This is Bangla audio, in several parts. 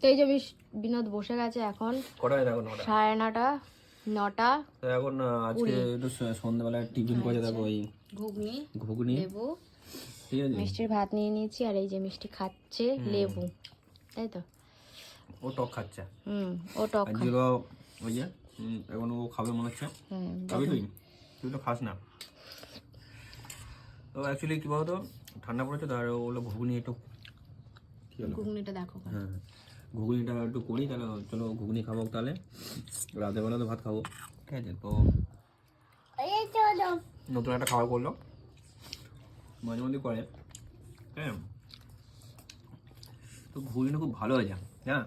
তো এই যে বিনোদ বসে গেছে এখন কটায় দেখো 9:30 9টা এখন আজকে একটু সন্ধ্যাবেলা টিফিন করে দেখো ওই ঘুগনি লেবু ঠিক আছে মিষ্টির ভাত নিয়ে নিয়েছি আর এই যে মিষ্টি খাচ্ছে লেবু তাই তো ও টক খাচ্ছে ও টক আর যেগুলো ওই যে এখন ও খাবে মনে হচ্ছে খাবি তুই তো খাস না তো অ্যাকচুয়ালি কী বলতো ঠান্ডা পড়েছে তো আর ওগুলো ঘুগনি একটু ঘুগনিটা দেখো হ্যাঁ ঘুগনিটা একটু করি তাহলে চলো ঘুগনি খাবো তাহলে রাতের বেলা তো ভাত খাবো ঠিক আছে তো নতুন একটা খাবার করলো মাঝে মধ্যে করে হ্যাঁ তো ঘুগনিটা খুব ভালো হয়েছে হ্যাঁ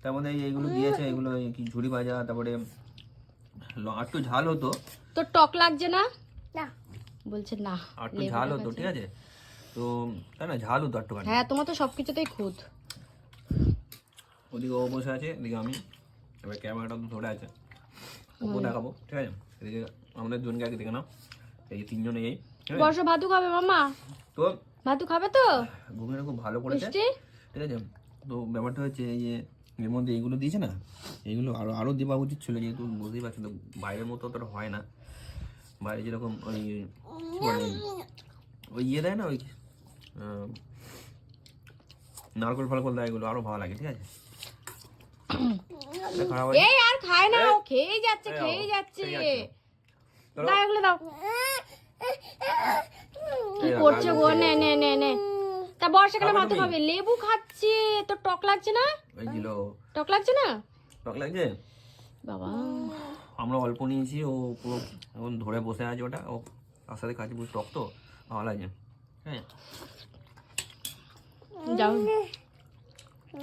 তার মধ্যে এইগুলো দিয়েছে এগুলো কি ঝুড়ি ভাজা তারপরে একটু ঝাল হতো তো টক লাগছে না বলছে না আর একটু ঝাল হতো ঠিক আছে তো তাই না ঝাল হতো একটু হ্যাঁ তোমার তো সবকিছুতেই খুদ ওদিকে ও বসে আছে এদিকে আমি এবার ক্যামেরাটা তো ধরে আছে ওকে দেখাবো ঠিক আছে এদিকে আমাদের জনকে আগে দেখে নাও এই যে তিনজন এই বর্ষ ভাতু খাবে মামা তো ভাতু খাবে তো ঘুগনিটা খুব ভালো করেছে ঠিক আছে তো ব্যাপারটা হচ্ছে এই যে এর মধ্যে এইগুলো দিয়েছে না এইগুলো আরও দেওয়া উচিত ছিল যেহেতু বুঝতেই পারছো তো বাইরের মতো অতটা হয় না বাইরে যেরকম ওই ওই ইয়ে দেয় না ওই নারকল ফালকল দেয় এগুলো আরও ভালো লাগে ঠিক আছে এই আর খায় না ও খেয়েই যাচ্ছে দাও এগুলো দাও কি করছে গো নে নে নে নে তা বর্ষাকালে ভাত খাবে লেবু খাচ্ছে তো টক লাগছে না টক লাগছে না টক লাগছে বাবা আমরা অল্প নিয়েছি ও পুরো এখন ধরে বসে আছে ওটা ও তার সাথে খাচ্ছি পুরো টক তো ভালো লাগছে হ্যাঁ যাও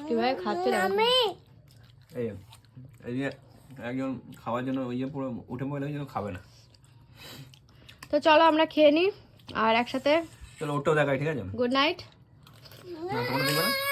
কিভাবে খাচ্ছে এই যে একজন খাওয়ার জন্য ওই যে পুরো উঠে পড়ে যেন খাবে না তো চলো আমরা খেয়ে নিই আর একসাথে চলো ওটাও দেখাই ঠিক আছে গুড নাইট না তোমরা দেখবে না